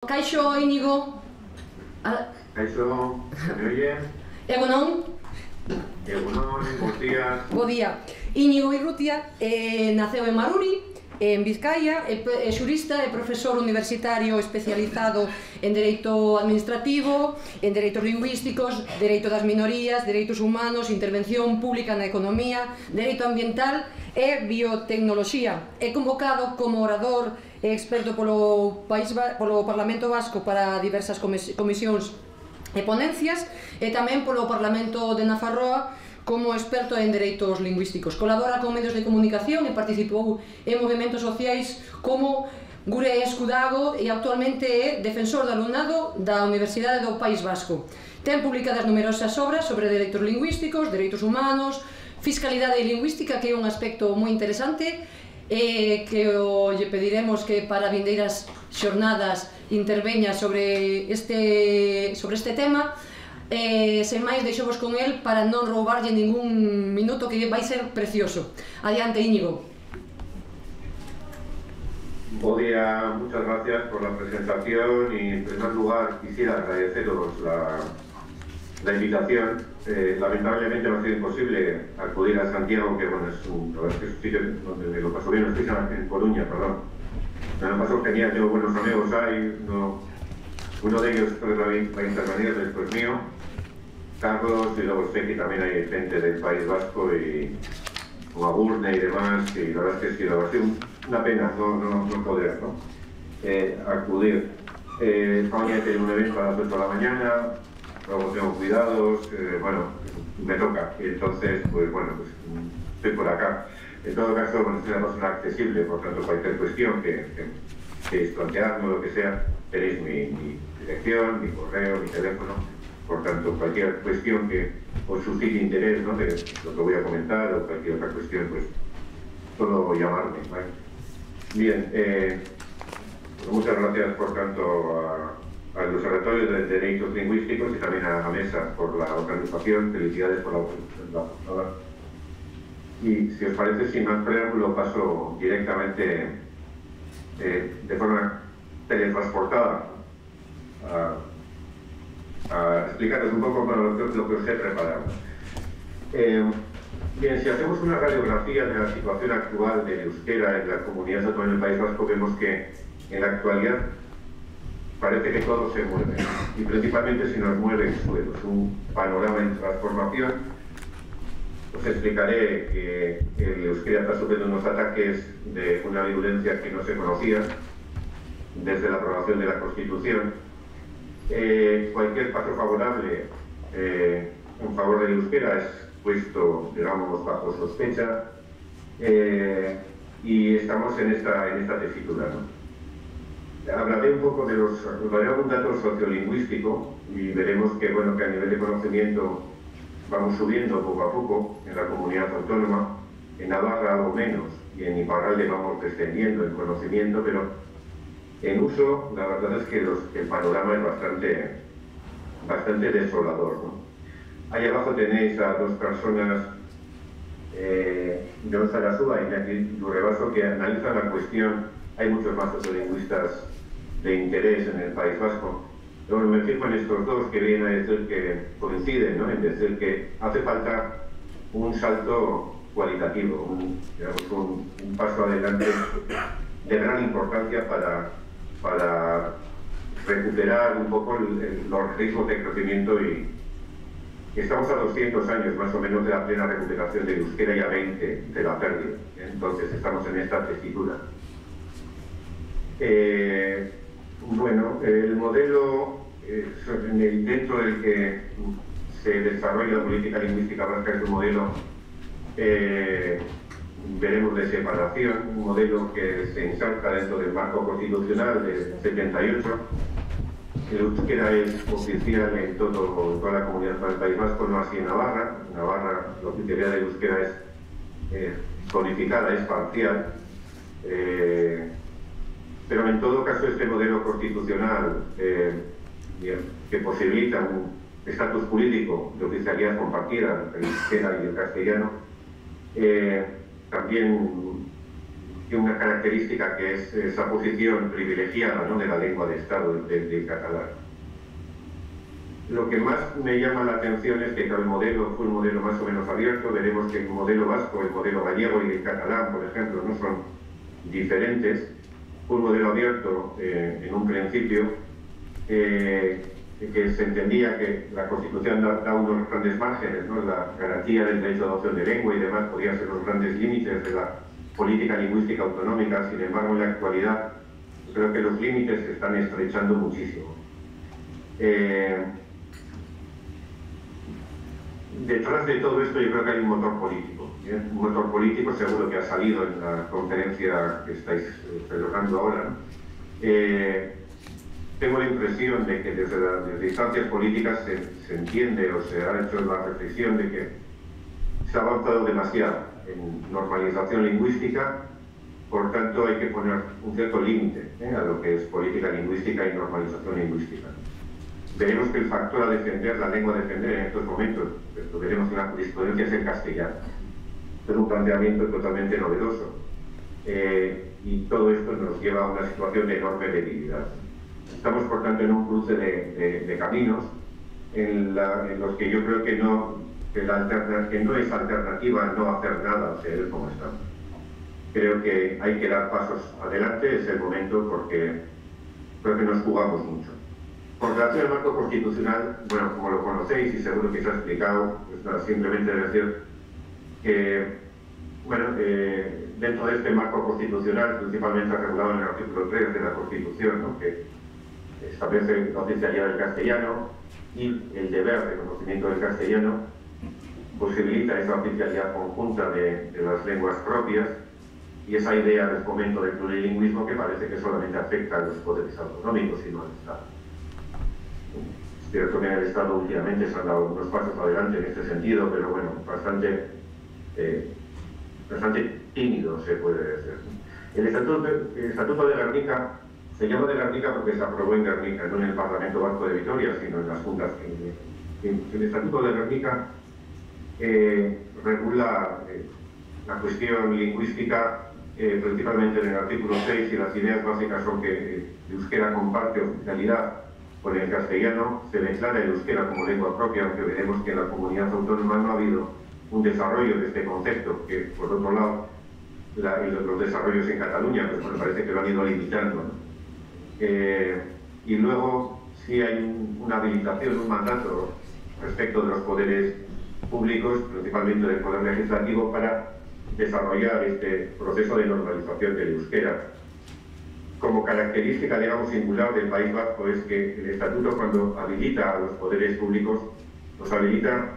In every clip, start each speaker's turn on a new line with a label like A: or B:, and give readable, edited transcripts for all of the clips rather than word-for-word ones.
A: Kaixo, Íñigo.
B: Kaixo, ¿se me oye?
A: Egunon.
B: Egunon, bos días.
A: Bo día. Íñigo Irrutia naceu en Maruri, en Vizcaya, é xurista e profesor universitario especializado en Dereito Administrativo, en Dereitos Lingüísticos, Dereito das Minorías, Dereitos Humanos, Intervención Pública na Economía, Dereito Ambiental e Biotecnoloxía. É convocado como orador e experto polo Parlamento Vasco para diversas comisións e ponencias e tamén polo Parlamento de Nafarroa como experto en dereitos lingüísticos. Colabora con medios de comunicación e participou en movimentos sociais como Gure Escudago e actualmente é defensor do alumnado da Universidade do País Vasco. Ten publicadas numerosas obras sobre dereitos lingüísticos, dereitos humanos, fiscalidade lingüística, que é un aspecto moi interesante e que lle pediremos que para vindeiras xornadas interveña sobre este tema. Sen máis, deixovos con el para non roubarlle ningún minuto, que vai ser precioso. Adiante, Íñigo.
B: Buen día, muchas gracias por la presentación y en primer lugar quisiera agradeceros la invitación. Lamentablemente no ha sido imposible acudir a Santiago, que bueno, es un sitio donde me lo paso bien, estoy en Coruña, perdón. Me lo paso genial, tengo buenos amigos ahí, uno de ellos va a intervenir después mío, Carlos, y luego sé que también hay gente del País Vasco y como Agurne y demás, y la verdad es que sí, ha sido una pena no poder acudir. Mañana tengo un evento a las 8 de la mañana, luego tengo cuidados, bueno, me toca, y entonces, pues bueno, pues estoy por acá. En todo caso, bueno, soy una persona accesible, por tanto, cualquier cuestión que plantearme, lo que sea, tenéis mi dirección, mi correo, mi teléfono. Por tanto, cualquier cuestión que os suscite interés, ¿no?, de lo que voy a comentar o cualquier otra cuestión, pues solo llamarme, ¿vale? Bien, pues muchas gracias por tanto al Observatorio de Derechos Lingüísticos y también a la Mesa por la organización. Felicidades por la jornada. Y si os parece, sin más preámbulo, paso directamente de forma teletransportada a explicaros un poco lo que os he preparado. Bien, si hacemos una radiografía de la situación actual del euskera en la comunidad autónoma del País Vasco, vemos que en la actualidad parece que todo se mueve, y principalmente se nos mueve el suelo. Es un panorama en transformación. Os explicaré que el euskera está sufriendo unos ataques de una violencia que no se conocía desde la aprobación de la Constitución. Cualquier paso favorable en favor del euskera es puesto, digamos, bajo sospecha, y estamos en esta tesitura, ¿no? Hablaré un poco daré algún dato sociolingüístico y veremos que, bueno, que a nivel de conocimiento vamos subiendo poco a poco en la comunidad autónoma. En Navarra algo menos y en Iparralde vamos descendiendo en conocimiento, pero en uso la verdad es que el panorama es bastante desolador, ¿no? Ahí abajo tenéis a dos personas, Jon Sarasúa y Iñaki Lurrebaso, que analizan la cuestión. Hay muchos más sociolingüistas de interés en el País Vasco. Bueno, me fijo en estos dos que vienen a decir que coinciden, ¿no?, en decir que hace falta un salto cualitativo, un paso adelante de gran importancia para recuperar un poco los ritmos de crecimiento, y estamos a 200 años más o menos de la plena recuperación del euskera y a 20 de la pérdida. Entonces estamos en esta tesitura. Bueno, el modelo dentro del que se desarrolla la política lingüística vasca es un modelo, veremos, de separación, un modelo que se inserta dentro del marco constitucional del 78. El euskera es oficial en toda la comunidad del País Vasco, no así en Navarra. En Navarra la oficialidad del euskera es codificada, es parcial. Pero en todo caso este modelo constitucional que posibilita un estatus político de oficialidad compartida entre el euskera y el castellano, también una característica que es esa posición privilegiada, ¿no?, de la lengua de Estado, del catalán. Lo que más me llama la atención es que el modelo fue un modelo más o menos abierto. Veremos que el modelo vasco, el modelo gallego y el catalán, por ejemplo, no son diferentes. Fue un modelo abierto en un principio, que se entendía que la Constitución da unos grandes márgenes, ¿no? La garantía del derecho a adopción de lengua y demás podían ser los grandes límites de la política lingüística autonómica. Sin embargo, en la actualidad creo que los límites se están estrechando muchísimo. Detrás de todo esto yo creo que hay un motor político. Un motor político seguro que ha salido en la conferencia que estáis celebrando ahora, ¿no? Tengo la impresión de que desde las instancias políticas se entiende o se ha hecho la reflexión de que se ha avanzado demasiado en normalización lingüística, por tanto hay que poner un cierto límite a lo que es política lingüística y normalización lingüística. Veremos que el factor a defender, la lengua a defender en estos momentos, lo veremos en la jurisprudencia, es el castellano. Es un planteamiento totalmente novedoso. Y todo esto nos lleva a una situación de enorme debilidad. Estamos, por tanto, en un cruce de caminos en los que yo creo que no es alternativa no hacer nada, o sea, como estamos. Creo que hay que dar pasos adelante, es el momento, porque creo que nos jugamos mucho. Con relación al marco constitucional, bueno, como lo conocéis y seguro que se ha explicado, pues nada, simplemente decir que, bueno, dentro de este marco constitucional, principalmente regulado en el artículo 3 de la Constitución, ¿no?, que establece la oficialidad del castellano y el deber de conocimiento del castellano, posibilita esa oficialidad conjunta de las lenguas propias y esa idea del fomento del plurilingüismo que parece que solamente afecta a los poderes autonómicos y no al Estado. Es cierto que en el Estado últimamente se han dado unos pasos adelante en este sentido, pero bueno, bastante tímido se puede decir. El Estatuto de Gernika se llama de Gernika porque se aprobó en Gernika, no en el Parlamento Vasco de Vitoria, sino en las juntas. El Estatuto de Gernika regula la cuestión lingüística principalmente en el artículo 6, y las ideas básicas son que el euskera comparte oficialidad con el castellano, se declara el euskera como lengua propia, aunque veremos que en la comunidad autónoma no ha habido un desarrollo de este concepto, que por otro lado los desarrollos en Cataluña pues me parece que lo han ido limitando, ¿no? Y luego sí hay una habilitación, un mandato respecto de los poderes públicos, principalmente del poder legislativo, para desarrollar este proceso de normalización del euskera. Como característica, digamos, singular del País Vasco es que el Estatuto, cuando habilita a los poderes públicos, los habilita,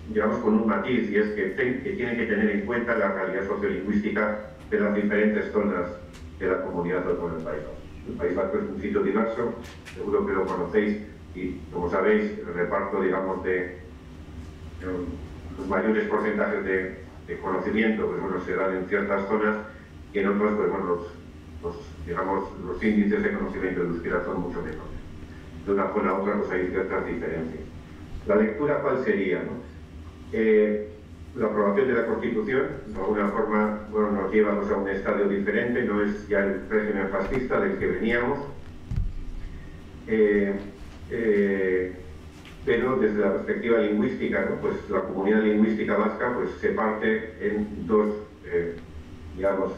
B: digamos, con un matiz, y es que tienen que tener en cuenta la realidad sociolingüística de las diferentes zonas de la comunidad autónoma del País Vasco. El País Vasco es un sitio diverso, seguro que lo conocéis, y como sabéis, el reparto, digamos, de los mayores porcentajes de conocimiento, pues bueno, se dan en ciertas zonas, y en otras, pues bueno, los índices de conocimiento del euskera son mucho menores. De una zona a otra, pues hay ciertas diferencias. La lectura, ¿cuál sería, no? La aprobación de la Constitución, de alguna forma, bueno, nos lleva a un estadio diferente, no es ya el régimen fascista del que veníamos, pero desde la perspectiva lingüística, ¿no?, pues la comunidad lingüística vasca pues se parte en dos, digamos,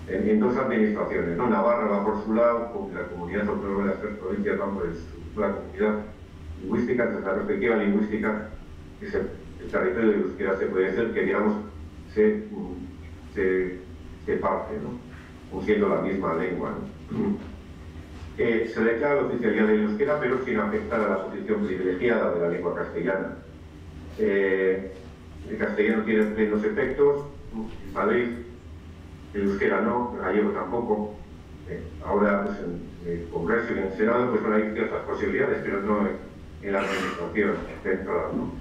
B: en dos administraciones, ¿no? Navarra va por su lado, la comunidad autónoma de las tres provincias van por la comunidad lingüística. Desde la perspectiva lingüística, el territorio de euskera se puede decir que, digamos, se parte, ¿no?, siendo la misma lengua, ¿no? Se declara la oficialidad del euskera, pero sin afectar a la posición privilegiada de la lengua castellana. El castellano tiene plenos efectos, sabéis, el euskera no, el gallego tampoco. Ahora, pues, en el Congreso y en el Senado, pues hay ciertas posibilidades, pero no en la administración central, ¿no?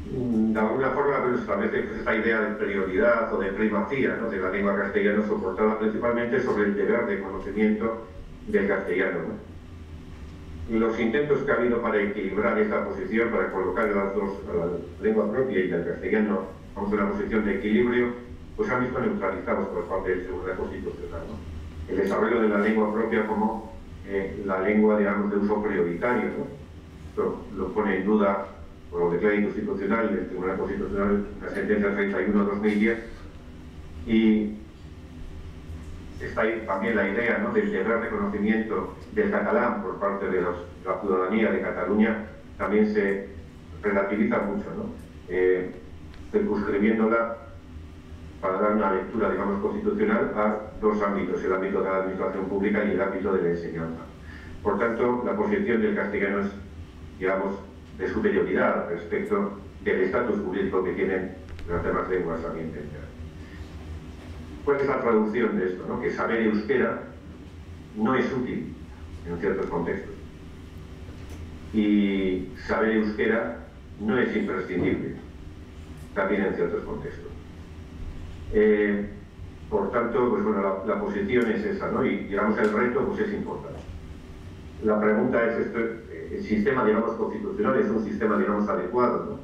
B: De alguna forma, pues, establece esta idea de prioridad o de primacía, ¿no?, de la lengua castellana, soportada principalmente sobre el deber de conocimiento del castellano, ¿no? Los intentos que ha habido para equilibrar esta posición, para colocar las dos, a la lengua propia y al castellano, vamos, en una posición de equilibrio, pues se han visto neutralizados por parte del Tribunal Constitucional, ¿no? El desarrollo de la lengua propia como la lengua, digamos, de uso prioritario, ¿no? Esto lo pone en duda, por lo declara inconstitucional el Tribunal Constitucional, la sentencia 31/2010, y está ahí también la idea, ¿no?, de integrar reconocimiento del catalán por parte de la ciudadanía de Cataluña, también se relativiza mucho, ¿no? Circunscribiéndola para dar una lectura, digamos, constitucional a dos ámbitos, el ámbito de la administración pública y el ámbito de la enseñanza. Por tanto, la posición del castellano es, digamos, de superioridad respecto del estatus jurídico que tienen las demás lenguas a mi entender. ¿Cuál es la traducción de esto, ¿no? Que saber euskera no es útil en ciertos contextos. Y saber euskera no es imprescindible, también en ciertos contextos. Por tanto, pues bueno, la posición es esa, ¿no? Y digamos el reto pues es importante. La pregunta es, el sistema, digamos, constitucional es un sistema, digamos, adecuado, ¿no?,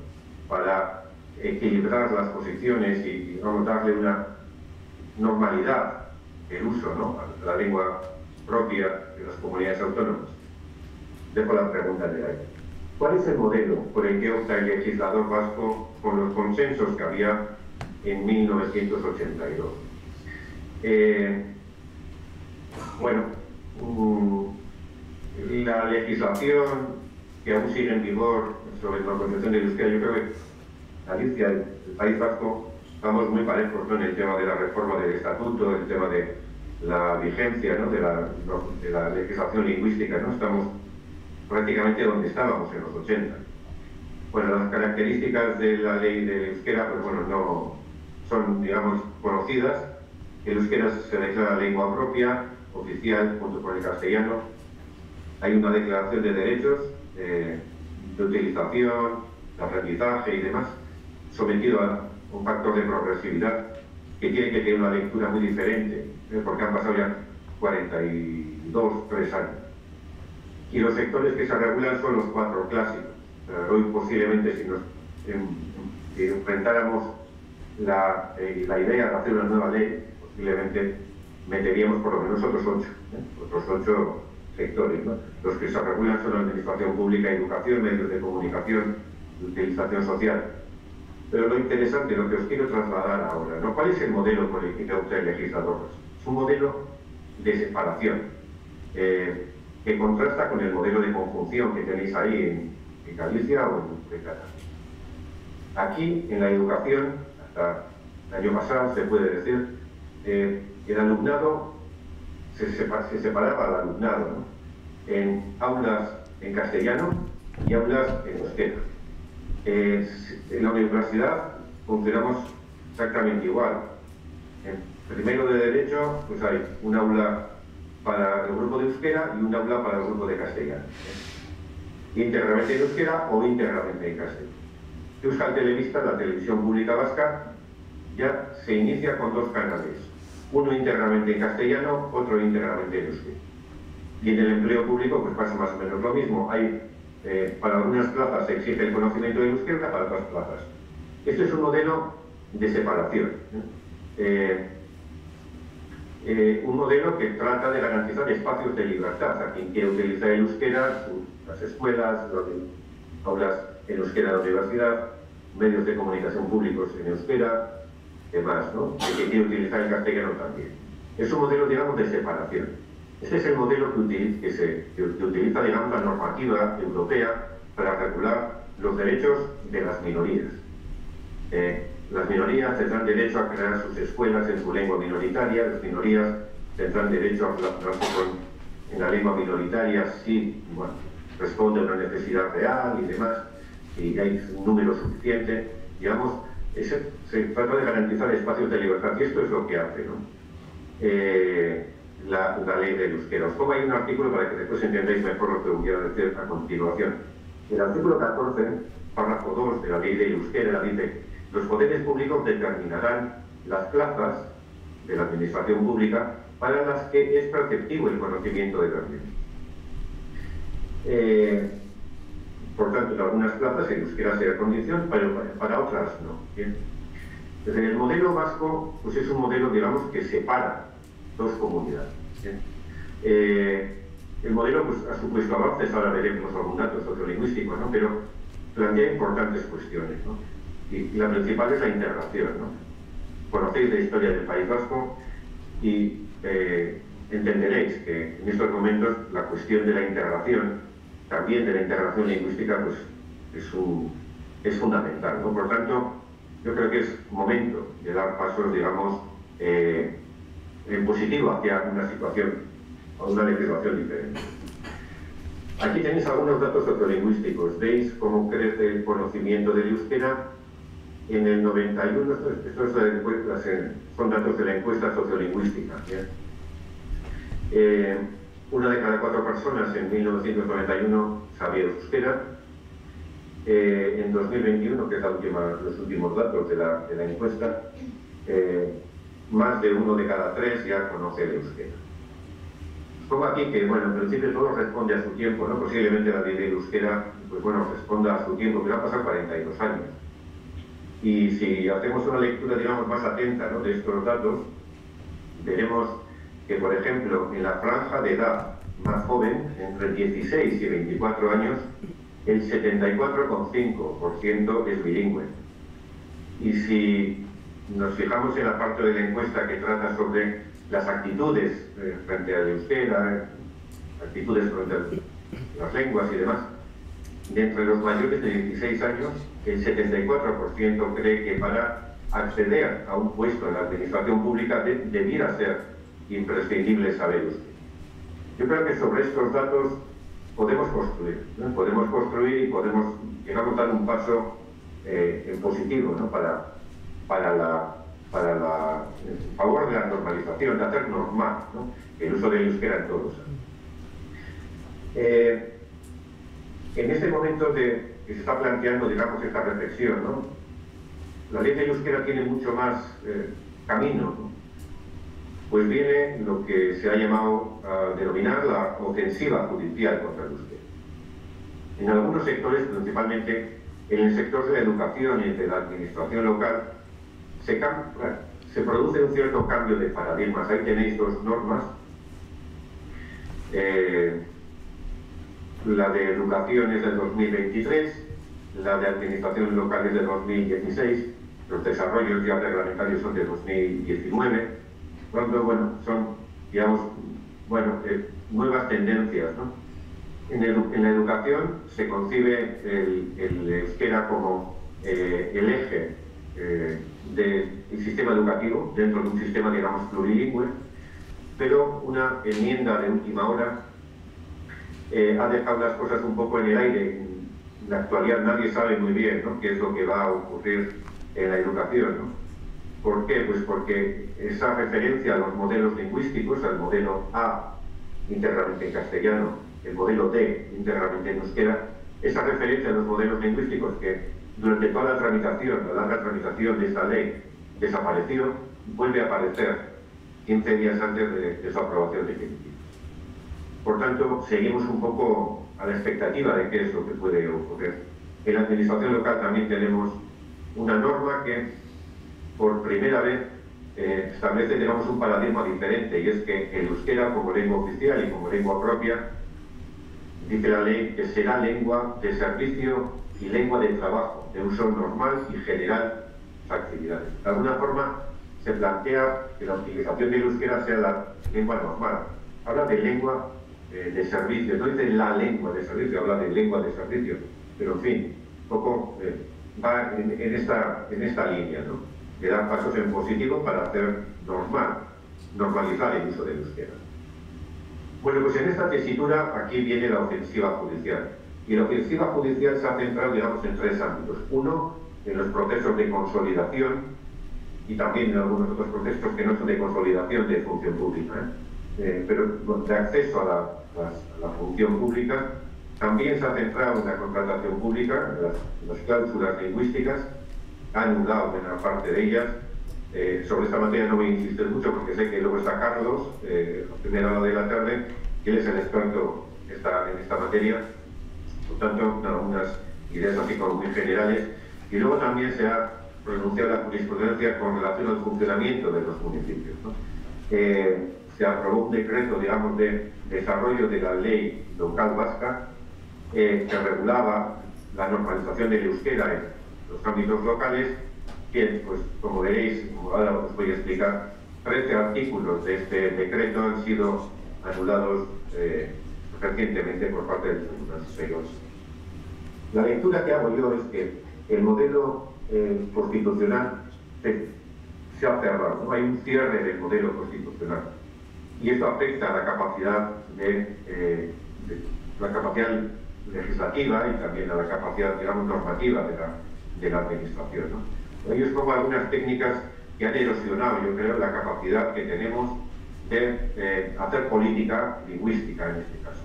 B: para equilibrar las posiciones y, digamos, darle una normalidad el uso, ¿no?, a la lengua propia de las comunidades autónomas. Dejo la pregunta de ahí. ¿Cuál es el modelo por el que opta el legislador vasco con los consensos que había en 1982? Bueno, la legislación que aún sigue en vigor sobre la concepción del euskera, yo creo que Galicia, el País Vasco, estamos muy parejos, ¿no?, en el tema de la reforma del estatuto, el tema de la vigencia, ¿no?, de la legislación lingüística, ¿no? Estamos prácticamente donde estábamos en los 80. Bueno, las características de la ley del euskera, pues bueno, no son, digamos, conocidas. El euskera se declara lengua propia, oficial, junto con el castellano. Hay una declaración de derechos, de utilización, de aprendizaje y demás, sometido a un factor de progresividad que tiene que tener una lectura muy diferente, porque han pasado ya 3 años. Y los sectores que se regulan son los 4 clásicos. Hoy posiblemente, si nos enfrentáramos la idea de hacer una nueva ley, posiblemente meteríamos por lo menos otros 8 sectores, ¿no? Los que se regulan son la administración pública, educación, medios de comunicación, utilización social. Pero lo interesante, lo que os quiero trasladar ahora, ¿no?, ¿cuál es el modelo por el que opta el legislador? Es un modelo de separación, que contrasta con el modelo de conjunción que tenéis ahí en Galicia o en Cataluña. Aquí, en la educación, hasta el año pasado, se puede decir, el alumnado se separaba al alumnado, ¿no?, en aulas en castellano y aulas en euskera. En la universidad funcionamos exactamente igual. En primero de Derecho, pues hay un aula para el grupo de euskera y un aula para el grupo de castellano. Íntegramente en euskera o íntegramente en castellano. Euskal Telebista, la televisión pública vasca, ya se inicia con 2 canales. Uno íntegramente en castellano, otro íntegramente en euskera. Y en el empleo público pues pasa más o menos lo mismo. Hay, para algunas plazas se exige el conocimiento de euskera, para otras plazas. Esto es un modelo de separación. Un modelo que trata de garantizar espacios de libertad a quien quiera utilizar el euskera, las escuelas, las aulas en euskera de la universidad, medios de comunicación públicos en euskera, demás, ¿no? El que quiere utilizar el castellano también. Es un modelo, digamos, de separación. Este es el modelo que utiliza, digamos, la normativa europea para regular los derechos de las minorías. Las minorías tendrán derecho a crear sus escuelas en su lengua minoritaria, las minorías tendrán derecho a relacionarse en la lengua minoritaria si, bueno, responde a una necesidad real y demás, y hay un número suficiente, digamos. Se trata de garantizar espacios de libertad, y esto es lo que hace, ¿no?, la ley del euskera. Os pongo ahí un artículo para que después entendáis mejor lo que voy a decir a continuación. El artículo 14, párrafo 2 de la ley del euskera dice: los poderes públicos determinarán las plazas de la administración pública para las que es perceptivo el conocimiento de las lenguas. Por tanto, en algunas plazas el euskera será condición, pero para otras no. Bien. El modelo vasco pues es un modelo, digamos, que separa dos comunidades. El modelo pues, ha supuesto avances, ahora veremos algún dato sociolingüístico, ¿no? Pero plantea importantes cuestiones, ¿no? Y la principal es la integración, ¿no? Conocéis la historia del País Vasco y entenderéis que en estos momentos la cuestión de la integración, también de la integración lingüística, pues es fundamental, ¿no? Por tanto, yo creo que es momento de dar pasos, digamos, en positivo hacia una situación o una legislación diferente. Aquí tenéis algunos datos sociolingüísticos. Veis cómo crece el conocimiento del euskera. En el 91, son datos de la encuesta sociolingüística. Una de cada 4 personas en 1991 sabía euskera. En 2021, que es los últimos datos de la encuesta, más de 1 de cada 3 ya conoce el euskera. Pongo aquí que, bueno, en principio todo responde a su tiempo, ¿no? Posiblemente la ley de euskera, pues bueno, responda a su tiempo, pero han pasado 42 años. Y si hacemos una lectura, digamos, más atenta, ¿no?, de estos datos, veremos que, por ejemplo, en la franja de edad más joven, entre 16 y 24 años, el 74,5% es bilingüe. Y si nos fijamos en la parte de la encuesta que trata sobre las actitudes frente al euskera, actitudes frente a las lenguas y demás, de entre los mayores de 16 años, el 74% cree que para acceder a un puesto en la administración pública debiera ser imprescindible saber euskera. Yo creo que sobre estos datos podemos construir, ¿no? Podemos construir y podemos, digamos, dar un paso en positivo, ¿no?, para en favor de la normalización, de hacer normal, ¿no?, el uso del euskera en todos los años. En este momento que se está planteando, digamos, esta reflexión, ¿no?, la ley del euskera tiene mucho más camino, ¿no? Pues viene lo que se ha llamado a denominar la ofensiva judicial contra el euskera. En algunos sectores, principalmente en el sector de la educación y de la administración local, se produce un cierto cambio de paradigmas. Ahí tenéis 2 normas. La de educación es del 2023, la de administración local es del 2016, los desarrollos ya reglamentarios son de 2019, cuando, bueno, son, digamos, bueno, nuevas tendencias, ¿no? En la educación se concibe el euskera como el eje del sistema educativo, dentro de un sistema, digamos, plurilingüe, pero una enmienda de última hora ha dejado las cosas un poco en el aire. En la actualidad nadie sabe muy bien, ¿no?, qué es lo que va a ocurrir en la educación, ¿no? ¿Por qué? Pues porque esa referencia a los modelos lingüísticos, al modelo A íntegramente en castellano, el modelo D íntegramente en euskera, esa referencia a los modelos lingüísticos que durante toda la tramitación, la larga tramitación de esta ley, desapareció, vuelve a aparecer 15 días antes de su aprobación definitiva. Por tanto, seguimos un poco a la expectativa de qué es lo que puede ocurrir. En la administración local también tenemos una norma que, por primera vez, establece, digamos, un paradigma diferente, y es que el euskera como lengua oficial y como lengua propia, dice la ley que será lengua de servicio y lengua de trabajo, de uso normal y general de actividades. De alguna forma se plantea que la utilización del euskera sea la lengua normal. Habla de lengua de servicio, no dice la lengua de servicio, habla de lengua de servicio, pero en fin, poco va en esta línea, ¿no?, de dar pasos en positivo para hacer normalizar el uso del euskera. Bueno, pues en esta tesitura aquí viene la ofensiva judicial. Y la ofensiva judicial se ha centrado, digamos, en 3 ámbitos. Uno, en los procesos de consolidación, y también en algunos otros procesos que no son de consolidación de función pública, pero de acceso a la función pública. También se ha centrado en la contratación pública, en las cláusulas lingüísticas, ha anulado buena parte de ellas. Sobre esta materia no voy a insistir mucho porque sé que luego está Carlos, a primera hora de la tarde, que él es el experto en esta materia. Por tanto, algunas ideas así como muy generales. Y luego también se ha pronunciado la jurisprudencia con relación al funcionamiento de los municipios, ¿no? Se aprobó un decreto, digamos, de desarrollo de la ley local vasca que regulaba la normalización del euskera en los ámbitos locales, que, pues, como veréis, ahora os voy a explicar, 13 artículos de este decreto han sido anulados recientemente por parte del Tribunal Superior. La lectura que hago yo es que el modelo constitucional se ha cerrado, ¿no? Hay un cierre del modelo constitucional y esto afecta a la capacidad la capacidad legislativa y también a la capacidad, digamos, normativa de la administración, ¿no? Yo os pongo algunas técnicas que han erosionado, yo creo, la capacidad que tenemos de hacer política lingüística en este caso.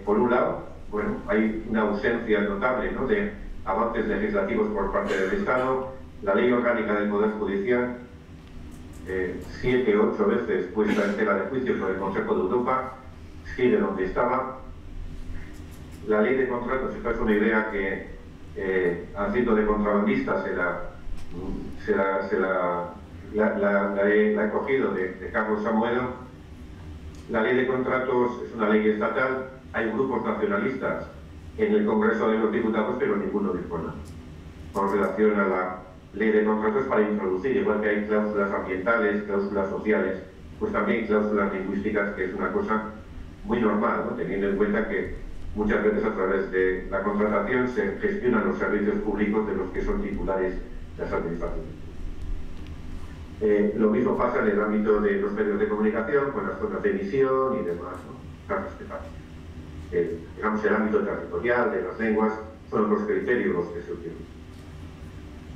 B: Por un lado, bueno, hay una ausencia notable, ¿no?, de avances legislativos por parte del Estado. La Ley Orgánica del Poder Judicial, 7 u 8 veces puesta en tela de juicio por el Consejo de Europa, sigue donde estaba. La Ley de Contratos, esta es una idea que haciendo de contrabandista la he cogido de Carlos Samuedo. La Ley de Contratos es una ley estatal, hay grupos nacionalistas en el Congreso de los Diputados, pero ninguno dispone con relación a la Ley de Contratos para introducir, igual que hay cláusulas ambientales, cláusulas sociales, pues también cláusulas lingüísticas, que es una cosa muy normal, ¿no?, teniendo en cuenta que muchas veces a través de la contratación se gestionan los servicios públicos de los que son titulares las administraciones. Lo mismo pasa en el ámbito de los medios de comunicación, con las zonas de emisión y demás, ¿no? Está respetado. Digamos, el ámbito territorial de las lenguas son otros criterios los que se utilizan.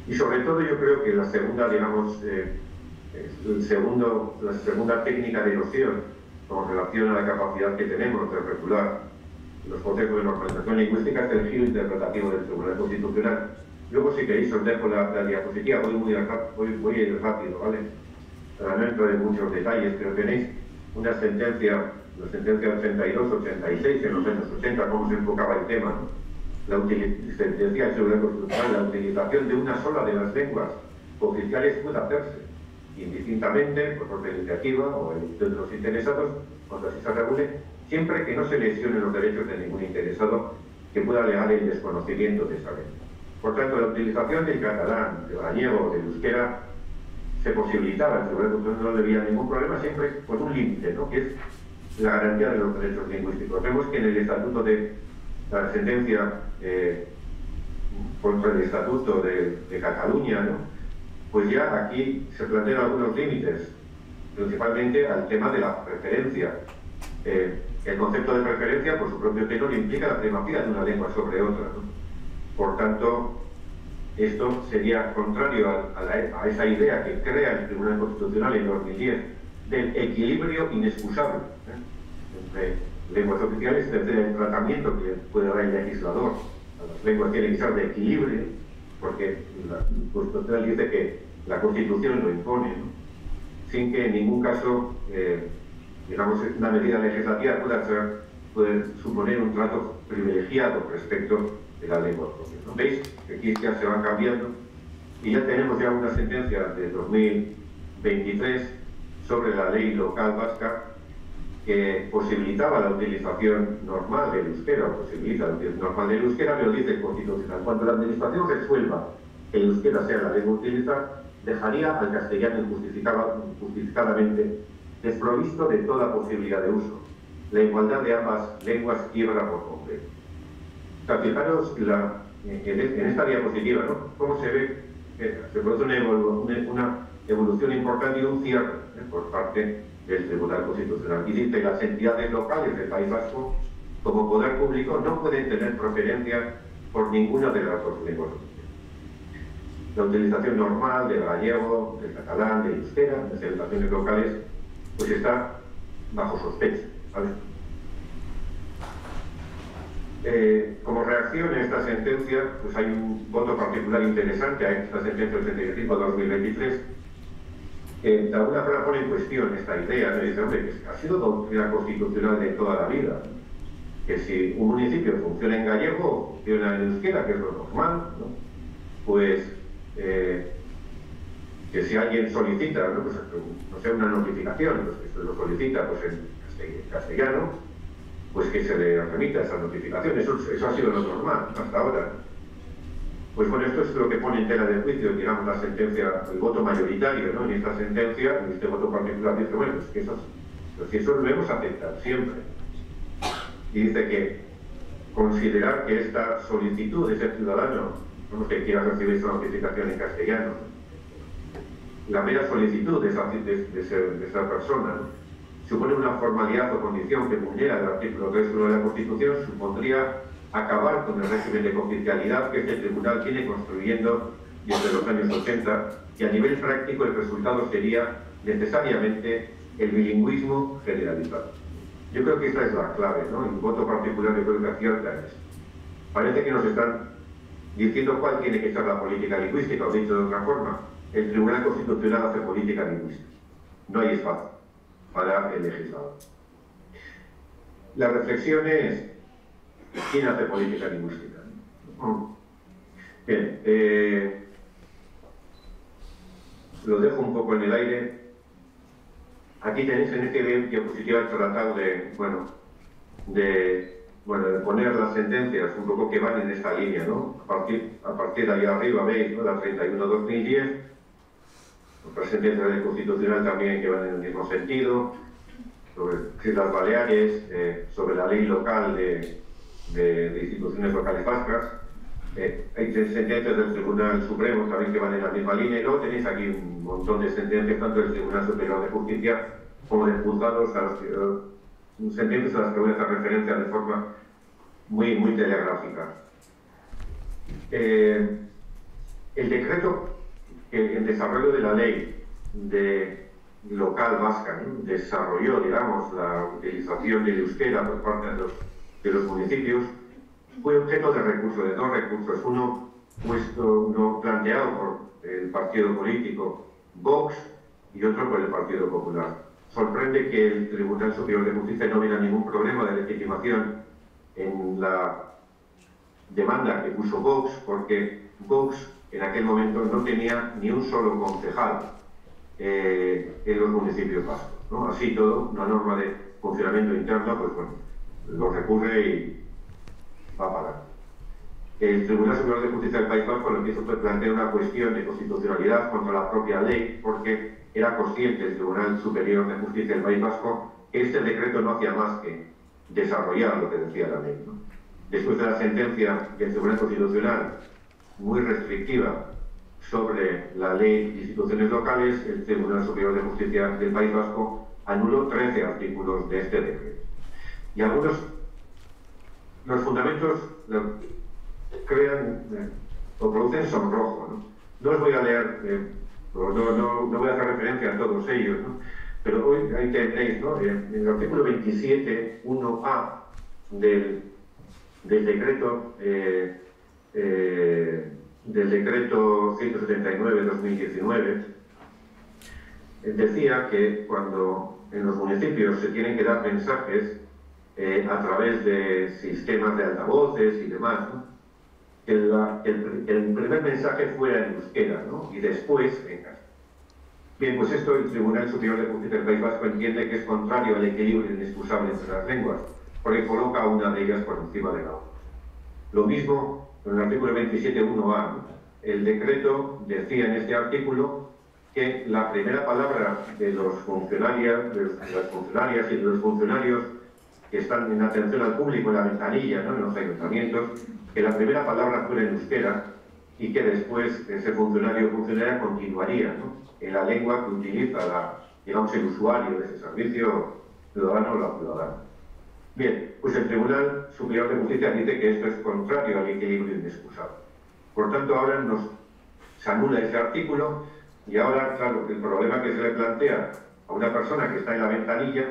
B: Y sobre todo yo creo que la segunda, digamos, la segunda técnica de erosión con relación a la capacidad que tenemos de regular los procesos de normalización lingüística es el giro interpretativo del Tribunal Constitucional. Luego, si queréis, os dejo la diapositiva, voy a ir rápido, ¿vale? Para no entrar en muchos detalles, pero tenéis una sentencia, la sentencia 82, 86, en los años 80, cómo se enfocaba el tema, ¿no? Sentencia del Tribunal Constitucional, la utilización de una sola de las lenguas oficiales puede hacerse indistintamente, por orden iniciativa o de los interesados, cuando así se regule, siempre que no se lesionen los derechos de ningún interesado que pueda alegar el desconocimiento de esa lengua. Por tanto, la utilización del catalán, del gallego o del euskera se posibilitaba, el Tribunal Constitucional no debía ningún problema, siempre con un límite, ¿no?, que es la garantía de los derechos lingüísticos. Vemos que en el estatuto de la sentencia contra el estatuto de Cataluña, ¿no?, pues ya aquí se plantean algunos límites, principalmente al tema de la preferencia. El concepto de preferencia, por su propio tenor, implica la primacía de una lengua sobre otra, ¿no? Por tanto, esto sería contrario a esa idea que crea el Tribunal Constitucional en 2010 del equilibrio inexcusable entre lenguas oficiales, el tratamiento que puede dar el legislador a las lenguas tiene que ser de equilibrio, porque la Constitución dice que la Constitución lo impone, ¿no?, sin que en ningún caso, digamos, una medida legislativa puede suponer un trato privilegiado respecto de la lengua propia, ¿no? ¿Veis? Que aquí ya se van cambiando y ya tenemos ya una sentencia de 2023 sobre la ley local vasca que posibilitaba la utilización normal del euskera, o posibilita la utilización normal del euskera, pero dice el Constitucional: cuando la administración resuelva que el euskera sea la lengua utilizada, dejaría al castellano injustificadamente desprovisto de toda posibilidad de uso. La igualdad de ambas lenguas quiebra por completo. O sea, fijaros en esta diapositiva, ¿no?, cómo se ve que se produce una evolución importante y un cierre por parte del Tribunal Constitucional. Y dice: las entidades locales del País Vasco, como poder público, no pueden tener preferencia por ninguna de las dos lenguas oficiales. La utilización normal del gallego, del catalán, del euskera, en las educaciones locales, pues está bajo sospecha, ¿vale? Como reacción a esta sentencia, pues hay un voto particular interesante a esta sentencia 85/2023, que de alguna forma pone en cuestión esta idea, ¿no? Dice: hombre, que ha sido doctrina constitucional de toda la vida, que si un municipio funciona en gallego o funciona en euskera, que es lo normal, ¿no?, pues que si alguien solicita, ¿no? Pues, no sé, una notificación, pues que se lo solicita pues, en castellano, pues que se le remita esa notificación. Eso ha sido lo normal hasta ahora. Pues bueno, esto es lo que pone en tela de juicio, digamos, la sentencia, el voto mayoritario, ¿no? En esta sentencia, en este voto particular, dice, bueno, pues que eso lo hemos aceptado siempre. Y dice que considerar que esta solicitud de ese ciudadano, como que quiera recibir esa notificación en castellano, la mera solicitud de esa persona, supone una formalidad o condición que vulnera el artículo 3.1 de la Constitución, supondría acabar con el régimen de cooficialidad que este tribunal viene construyendo desde los años 80, y a nivel práctico el resultado sería necesariamente el bilingüismo generalizado. Yo creo que esta es la clave, ¿no? El voto particular yo creo que acierta en esto. Parece que nos están diciendo cuál tiene que ser la política lingüística, o dicho de otra forma, el Tribunal Constitucional hace política lingüística. No hay espacio para el legislador. La reflexión es: ¿quién hace política lingüística? Bien, lo dejo un poco en el aire. Aquí tenéis en esta diapositiva el tratado de poner las sentencias un poco que van en esta línea, ¿no? A partir de ahí arriba veis, ¿no? La 31/2010, otras sentencias del Constitucional también que van en el mismo sentido, sobre las Baleares, sobre la ley local de instituciones locales vascas. Hay sentencias del Tribunal Supremo también que van en la misma línea, y luego tenéis aquí un montón de sentencias tanto del Tribunal Superior de Justicia como de juzgados, sentencias a las que voy a hacer referencia de forma muy telegráfica. El decreto que en desarrollo de la ley local vasca, ¿no? Desarrolló, digamos, la utilización del euskera por parte de los municipios, fue objeto de recurso, de dos recursos, uno planteado por el partido político Vox y otro por el Partido Popular. Sorprende que el Tribunal Superior de Justicia no viera ningún problema de legitimación en la demanda que puso Vox, porque Vox en aquel momento no tenía ni un solo concejal en los municipios vascos, ¿no? Así todo, una norma de funcionamiento interno, pues bueno, lo recurre y va a parar. El Tribunal Superior de Justicia del País Vasco lo que hizo fue plantear una cuestión de constitucionalidad contra la propia ley, porque era consciente el Tribunal Superior de Justicia del País Vasco que este decreto no hacía más que desarrollar lo que decía la ley, ¿no? Después de la sentencia del Tribunal Constitucional, muy restrictiva sobre la ley de instituciones locales, el Tribunal Superior de Justicia del País Vasco anuló 13 artículos de este decreto. Y algunos, los fundamentos crean o producen sonrojo, ¿no? No os voy a leer, no voy a hacer referencia a todos ellos, ¿no? Pero hoy ahí tenéis, ¿no? En el artículo 27.1a del decreto 179/2019, decía que cuando en los municipios se tienen que dar mensajes a través de sistemas de altavoces y demás, ¿no? El primer mensaje fuera en euskera, ¿no? Y después en castellano. Bien, pues esto el Tribunal Superior de Justicia del País Vasco entiende que es contrario al equilibrio inexcusable entre las lenguas, porque coloca una de ellas por encima de la otra. Lo mismo en el artículo 27.1a, ¿no? El decreto decía en este artículo que la primera palabra de los funcionarios, de las funcionarias y de los funcionarios que están en atención al público en la ventanilla, ¿no? En los ayuntamientos, que la primera palabra fuera en euskera y que después ese funcionario o funcionaria continuaría, ¿no? En la lengua que utiliza digamos, el usuario de ese servicio ciudadano o la ciudadana. Bien, pues el Tribunal Superior de Justicia dice que esto es contrario al equilibrio inexcusable. Por tanto, ahora se anula ese artículo y ahora, claro, el problema que se le plantea a una persona que está en la ventanilla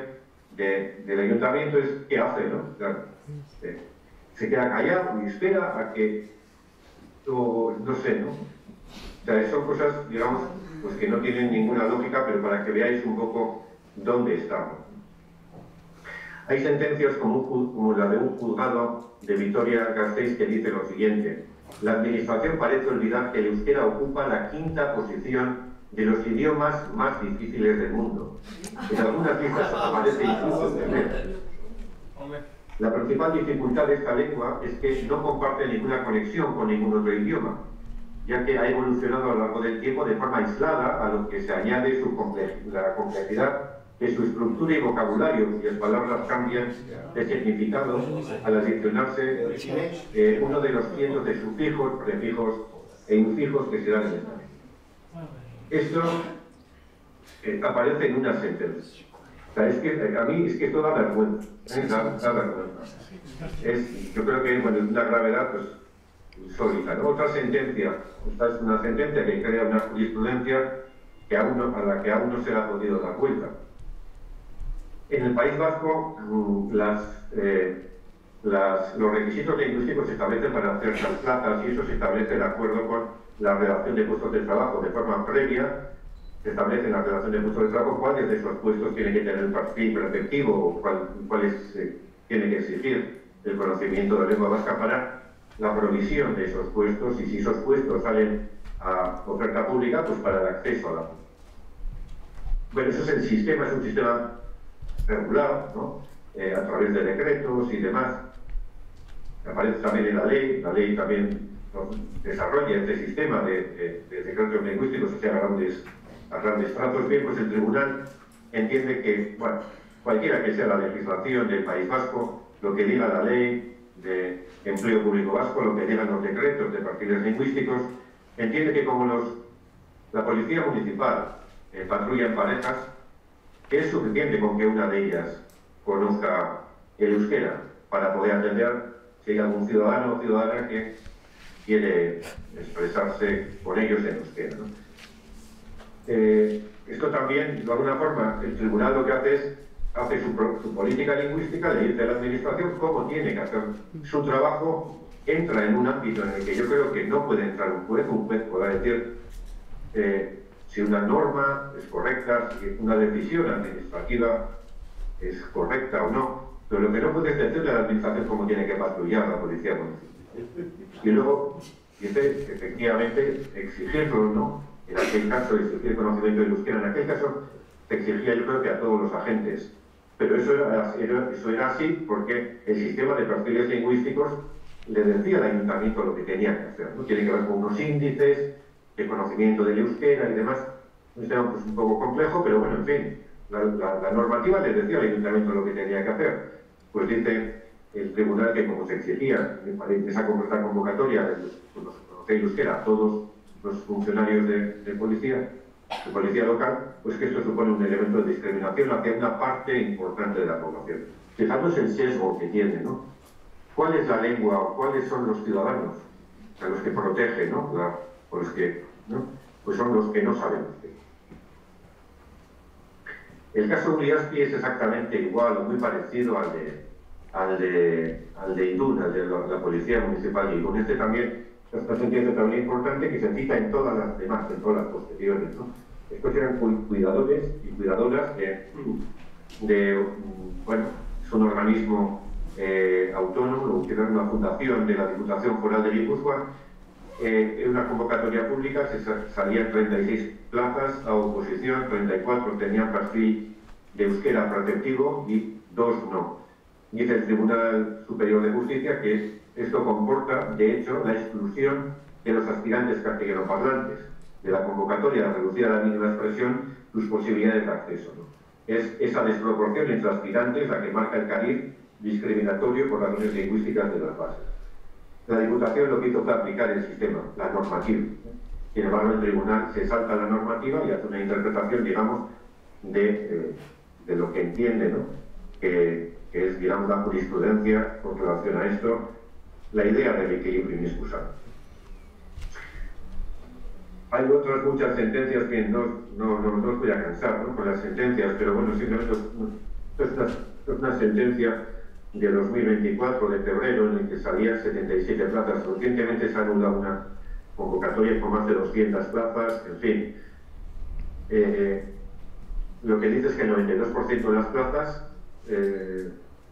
B: del ayuntamiento es ¿qué hace, no? Claro, se queda callado y espera a que, no sé, ¿no? O sea, son cosas, digamos, pues que no tienen ninguna lógica, pero para que veáis un poco dónde estamos. Hay sentencias como la de un juzgado de Vitoria-Gasteiz que dice lo siguiente: la Administración parece olvidar que el euskera ocupa la 5ª posición de los idiomas más difíciles del mundo. En algunas listas aparece incluso el primero. La principal dificultad de esta lengua es que no comparte ninguna conexión con ningún otro idioma, ya que ha evolucionado a lo largo del tiempo de forma aislada, a lo que se añade la complejidad de su estructura y vocabulario, cuyas palabras cambian de significado al adicionarse uno de los cientos de sufijos, prefijos e infijos que se dan en esta lengua. Esto aparece en una sentencia. O sea, es que a mí es que esto da vergüenza. Da vergüenza. Yo creo que bueno, es una gravedad pues, insólita, ¿no? Otra sentencia, esta es una sentencia que crea una jurisprudencia a la que aún no se ha podido dar vuelta. En el País Vasco, los requisitos lingüísticos se establecen para ciertas plazas y eso se establece de acuerdo con la redacción de puestos de trabajo. De forma previa, se establece en la redacción de puestos de trabajo cuáles de esos puestos tienen que tener el perfil preceptivo o cuáles tiene que exigir el conocimiento de la lengua vasca para la provisión de esos puestos, y si esos puestos salen a oferta pública, pues para el acceso a la pública. Bueno, eso es el sistema, es un sistema regular, ¿no? A través de decretos y demás. Aparece también en la ley también desarrolla este sistema de decretos lingüísticos hacia a grandes trazos. Bien, pues el tribunal entiende que, bueno, cualquiera que sea la legislación del País Vasco, lo que diga la ley de empleo público vasco, lo que digan los decretos de perfiles lingüísticos, entiende que como la policía municipal patrulla en parejas, que es suficiente con que una de ellas conozca el euskera para poder atender si hay algún ciudadano o ciudadana que quiere expresarse con ellos en euskera, ¿no? Esto también, de alguna forma, el tribunal lo que hace su política lingüística, le dice a la administración cómo tiene que hacer su trabajo, entra en un ámbito en el que yo creo que no puede entrar un juez podrá decir si una norma es correcta, si una decisión administrativa es correcta o no, pero lo que no puede es decirle a la administración cómo tiene que patrullar la policía municipal. Y luego, dice, efectivamente, exigirlo, ¿no? En aquel caso, exigir conocimiento del euskera, en aquel caso, se exigía yo creo que a todos los agentes. Pero eso era así porque el sistema de perfiles lingüísticos le decía al ayuntamiento lo que tenía que hacer, ¿no? Tiene que ver con unos índices de conocimiento del euskera y demás. Un sistema pues, un poco complejo, pero bueno, en fin, la normativa le decía al ayuntamiento lo que tenía que hacer. Pues dice el tribunal que como se exigía en esa convocatoria de conocer euskera a todos los funcionarios de policía local, pues que esto supone un elemento de discriminación hacia una parte importante de la población. Fijaros el sesgo que tiene, ¿no? ¿Cuál es la lengua o cuáles son los ciudadanos a los que protege, ¿no? O los que, ¿no? Pues son los que no saben. El caso Uriaspi es exactamente igual o muy parecido al de Irún, al de la Policía Municipal de Irún. Este también es una sentencia también importante que se cita en todas las demás, en todas las posteriores, ¿no? Estos eran cuidadores y cuidadoras bueno, es un organismo autónomo, que era una fundación de la Diputación Foral de Guipúzcoa. En una convocatoria pública salían 36 plazas a oposición, 34 tenían perfil de euskera preceptivo y 2 no. Dice el Tribunal Superior de Justicia que esto comporta, de hecho, la exclusión de los aspirantes castellanoparlantes de la convocatoria, reducir a la mínima expresión sus posibilidades de acceso, ¿no? Es esa desproporción entre aspirantes la que marca el cariz discriminatorio por razones lingüísticas de las bases. La Diputación lo que hizo fue aplicar el sistema, la normativa. Sin embargo, el Tribunal se salta la normativa y hace una interpretación, digamos, de lo que entiende, ¿no? Que es, digamos, la jurisprudencia con relación a esto, la idea del equilibrio inexcusable. Hay otras muchas sentencias que no os voy a cansar, ¿no? Con las sentencias, pero bueno, simplemente es una sentencia de 2024, de febrero, en el que salían 77 plazas. Recientemente se ha anulado una convocatoria con más de 200 plazas, en fin. Lo que dice es que el 92% de las plazas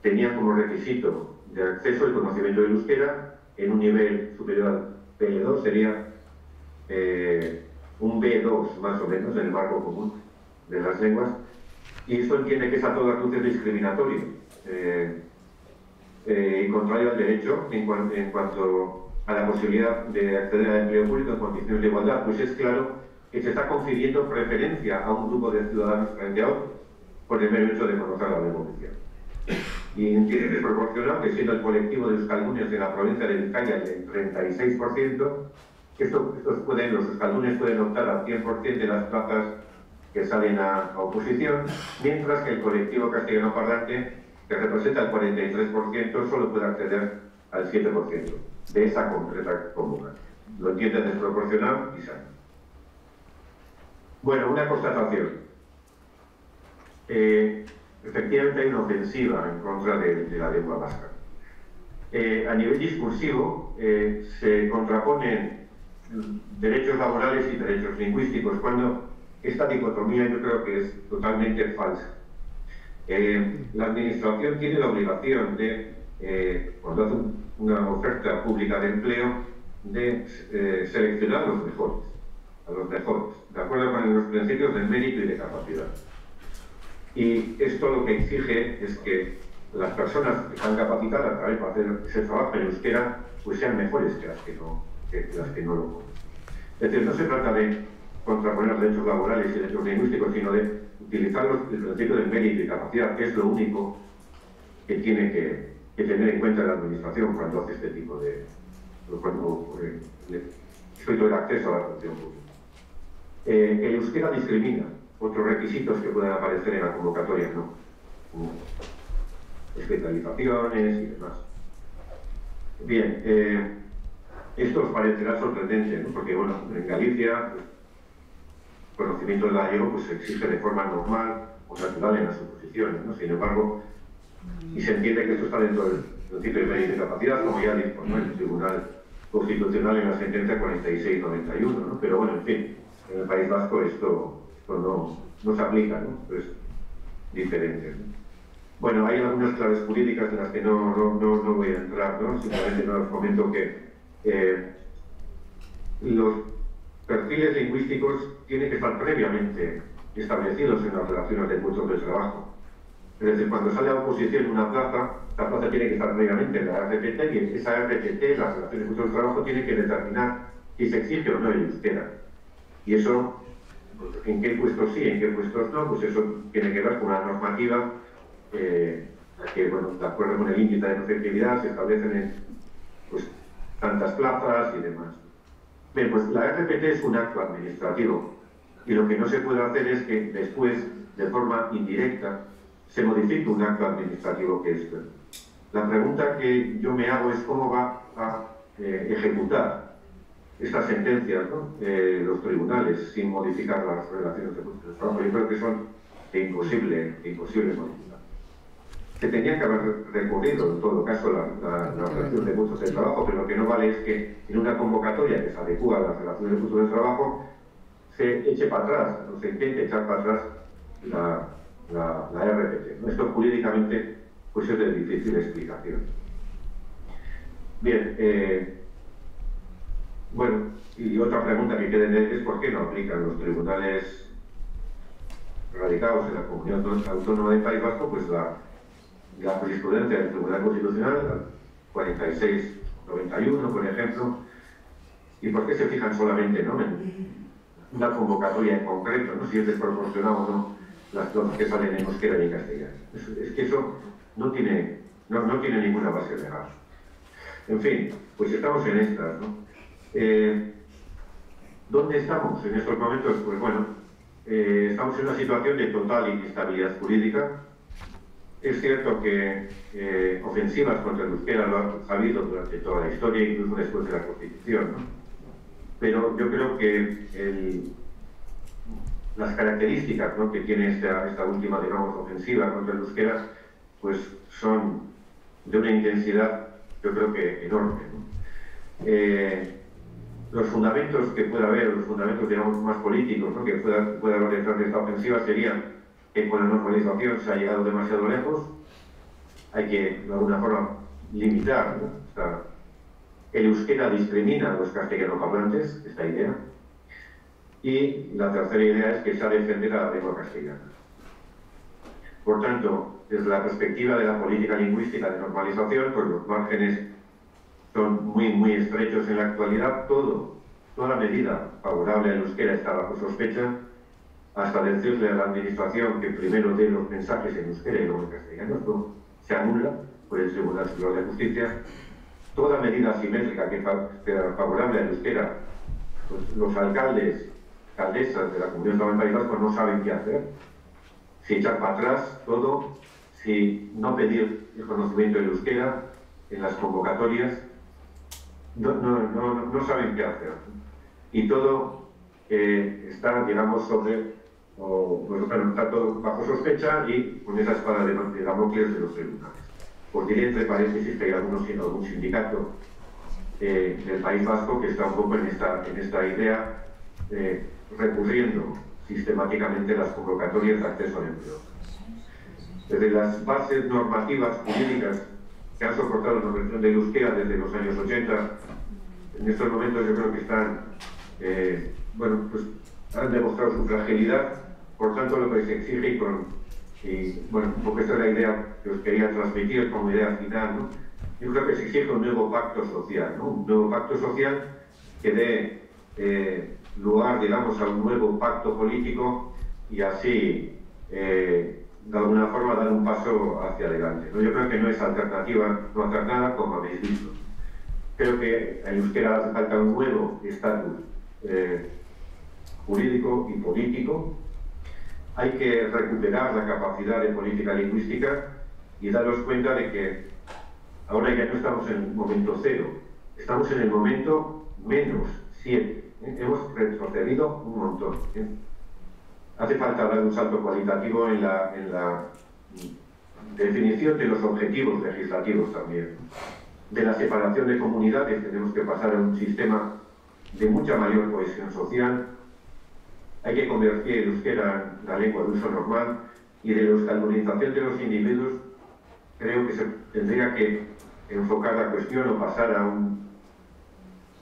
B: tenían como requisito de acceso el conocimiento del euskera en un nivel superior PL2 sería un B2 más o menos en el marco común de las lenguas, y esto entiende que es a todas luces discriminatorio y contrario al derecho en cuanto a la posibilidad de acceder al empleo público en condiciones de igualdad, pues es claro que se está confiriendo preferencia a un grupo de ciudadanos frente a otros por el mero hecho de conocer la lengua oficial. Y entiende desproporcionado que siendo el colectivo de euskaldunes en la provincia de Vizcaya del 36%, los euskaldunes pueden optar al 100% de las plazas que salen a oposición, mientras que el colectivo castellano parlante, que representa el 43%, solo puede acceder al 7% de esa concreta convocatoria. Lo entiende desproporcionado y sano. Bueno, una constatación. Efectivamente hay una ofensiva en contra de la lengua vasca. A nivel discursivo se contraponen derechos laborales y derechos lingüísticos, cuando esta dicotomía yo creo que es totalmente falsa. La administración tiene la obligación de, cuando hace una oferta pública de empleo, de seleccionar a los mejores, de acuerdo con los principios de mérito y de capacidad. Y esto lo que exige es que las personas que están capacitadas para hacer ese trabajo en euskera pues sean mejores que las que no lo pueden. Es decir, no se trata de contraponer derechos laborales y derechos lingüísticos, sino de utilizar el principio de mérito y capacidad, que es lo único que tiene que tener en cuenta la administración cuando hace este tipo de... cuando respecto del acceso a la función pública. El euskera discrimina. Otros requisitos que pueden aparecer en la convocatoria, no. Como especializaciones y demás. Bien, esto os parecerá sorprendente, ¿no? Porque, bueno, en Galicia, pues, conocimiento del gallego pues, se exige de forma normal o natural en las oposiciones, ¿no? Sin embargo, y se entiende que esto está dentro del principio de mérito y capacidad, como ya dijo, ¿no? El Tribunal Constitucional en la sentencia 46-91, ¿no? Pero bueno, en fin, en el País Vasco esto no se aplica, ¿no? Es diferente, ¿no? Bueno, hay algunas claves jurídicas en las que no voy a entrar, ¿no? Simplemente os comento que los perfiles lingüísticos tienen que estar previamente establecidos en las relaciones de puestos de trabajo. Es decir, cuando sale a oposición una plaza, la plaza tiene que estar previamente en la RPT, y esa RPT, las relaciones de puestos de trabajo, tiene que determinar si se exige o no el euskera. Y eso, en qué puestos sí, en qué puestos no, pues eso tiene que ver con una normativa que, bueno, de acuerdo con el índice de efectividad, se establecen pues, tantas plazas y demás. Bien, pues la RPT es un acto administrativo y lo que no se puede hacer es que después, de forma indirecta, se modifique un acto administrativo que es. La pregunta que yo me hago es cómo va a ejecutar estas sentencias, ¿no? Los tribunales sin modificar las relaciones de puestos de trabajo. Yo creo que son imposible modificar. Se tenía que haber recurrido, en todo caso, la relación de puestos de trabajo, pero lo que no vale es que en una convocatoria que se adecua a las relaciones de puestos de trabajo se eche para atrás, o se intente echar para atrás la RPT. Esto jurídicamente pues es de difícil explicación. Bien, bueno, y otra pregunta que queda en él es por qué no aplican los tribunales radicados en la Comunidad Autónoma del País Vasco pues la jurisprudencia del Tribunal Constitucional, 46-91, por ejemplo, y por qué se fijan solamente, ¿no?, en una convocatoria en concreto, ¿no?, si es desproporcionado o no las cosas que salen en euskera y en castellano. Es que eso no tiene ninguna base legal. En fin, pues estamos en estas, ¿no? ¿Dónde estamos en estos momentos? Pues bueno, estamos en una situación de total inestabilidad jurídica. Es cierto que ofensivas contra el euskera lo ha habido durante toda la historia, incluso después de la Constitución, ¿no? Pero yo creo que las características, ¿no?, que tiene esta última, digamos, ofensiva contra el euskera, pues son de una intensidad, yo creo que enorme, ¿no? Los fundamentos que pueda haber, los fundamentos, digamos, más políticos, ¿no?, que pueda haber detrás de esta ofensiva serían que con la normalización se ha llegado demasiado lejos, hay que de alguna forma limitar, ¿no?, el euskera discrimina a los castellanoparlantes, esta idea. Y la tercera idea es que se ha de defender a la lengua castellana. Por tanto, desde la perspectiva de la política lingüística de normalización, pues los márgenes son muy estrechos en la actualidad. Toda medida favorable al euskera está bajo sospecha, hasta decirle a la administración que primero dé los mensajes en euskera y luego en castellano. Esto se anula por el Tribunal Superior de Justicia. Toda medida asimétrica que sea favorable al euskera, pues los alcaldes, alcaldesas de la Comunidad Autónoma del País Vasco no saben qué hacer. Si echar para atrás todo, si no pedir el conocimiento del euskera en las convocatorias, no saben qué hacer. Y todo está, digamos, está todo bajo sospecha y con esa espada de Damocles de los tribunales. Pues diré entre paréntesis que hay algún sindicato del País Vasco que está un poco en esta idea, recurriendo sistemáticamente las convocatorias de acceso al empleo. Desde las bases normativas jurídicas que han soportado la normalización del euskera desde los años 80, en estos momentos yo creo que están, han demostrado su fragilidad. Por tanto, lo que se exige un poco esta es la idea que os quería transmitir como idea final, ¿no? Yo creo que se exige un nuevo pacto social, ¿no? Un nuevo pacto social que dé lugar, digamos, a un nuevo pacto político y así, de alguna forma, dar un paso hacia adelante, ¿no? Yo creo que no es alternativa no hacer nada, como habéis visto. Creo que a euskera hace falta un nuevo estatus jurídico y político. Hay que recuperar la capacidad de política lingüística y daros cuenta de que ahora ya no estamos en el momento cero, estamos en el momento -7. Hemos retrocedido un montón. Hace falta dar un salto cualitativo en la definición de los objetivos legislativos también. De la separación de comunidades tenemos que pasar a un sistema de mucha mayor cohesión social. Hay que convertir el euskera en la lengua de uso normal, y de la euskaldunización de los individuos creo que se tendría que enfocar la cuestión o pasar a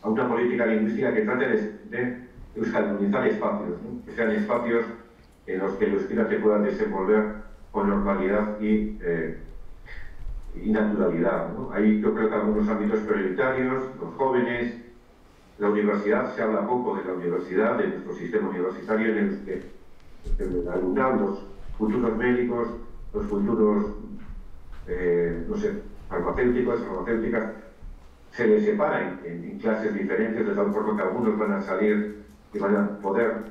B: una política lingüística que trate de euskaldunizar espacios, ¿no? Que sean espacios en los que el euskera se pueda desenvolver con normalidad y naturalidad, ¿no? Hay, yo creo que algunos ámbitos prioritarios, los jóvenes, la universidad. Se habla poco de la universidad, de nuestro sistema universitario, en el que el alumnado, los futuros médicos, los futuros farmacéuticas, se les separa en clases diferentes, de tal forma que algunos van a salir y van a poder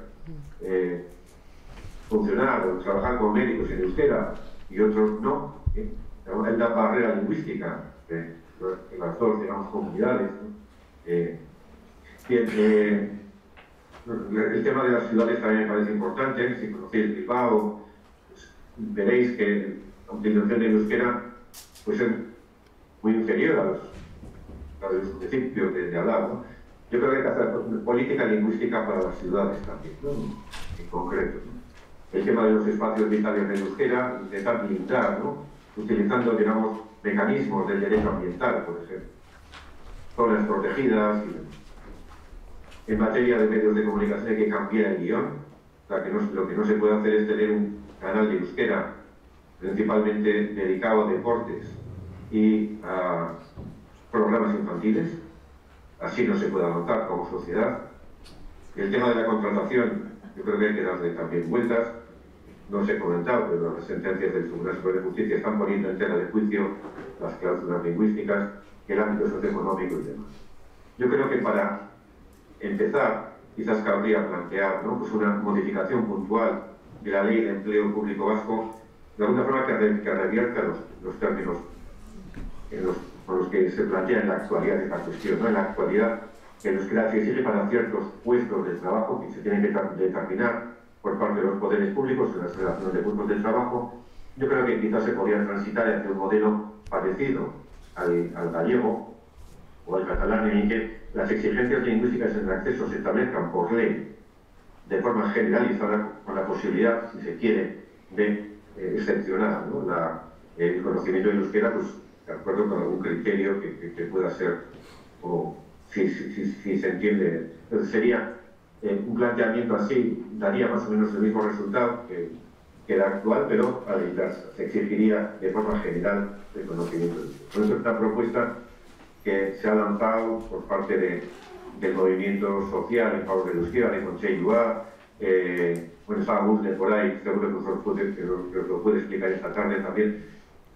B: funcionar o trabajar como médicos en euskera y otros no. Hay una barrera lingüística en las dos, digamos, comunidades, ¿no? El tema de las ciudades también me parece importante. Si conocéis Bilbao, pues veréis que la utilización del euskera pues, es muy inferior a los municipios de al lado, ¿no? Yo creo que hay que hacer política lingüística para las ciudades también, ¿no? En concreto, ¿no? El tema de los espacios vitales del euskera, intentar blindar, ¿no? Utilizando, digamos, mecanismos del derecho ambiental, por ejemplo, zonas protegidas y demás. En materia de medios de comunicación hay que cambiar el guión. O sea, lo que no se puede hacer es tener un canal de euskera principalmente dedicado a deportes y a programas infantiles. Así no se puede avanzar como sociedad. El tema de la contratación, yo creo que hay que darle también vueltas. No se ha comentado, pero las sentencias del Tribunal Superior de Justicia están poniendo en tela de juicio las cláusulas lingüísticas, el ámbito socioeconómico y demás. Yo creo que para empezar, quizás cabría plantear, ¿no? Pues una modificación puntual de la Ley de Empleo Público Vasco, de alguna forma que revierta los términos con los que se plantea en la actualidad esta cuestión, ¿no? En la actualidad, que los que se exige para ciertos puestos de trabajo que se tienen que determinar por parte de los poderes públicos en las relaciones de puestos de trabajo. Yo creo que quizás se podría transitar hacia un modelo parecido al gallego o al catalán, en el que las exigencias lingüísticas en el acceso se establezcan por ley de forma generalizada, con la posibilidad, si se quiere, de excepcionar, ¿no? el conocimiento del euskera, pues de acuerdo con algún criterio que pueda ser o si se entiende. Entonces sería un planteamiento así, daría más o menos el mismo resultado que el actual, pero a la inversa. Se exigiría de forma general el conocimiento. Por eso esta propuesta que se ha lanzado por parte del movimiento social en favor del euskera, de Conche Iluá, bueno, está Gulde por ahí, seguro que os lo puede explicar esta tarde también,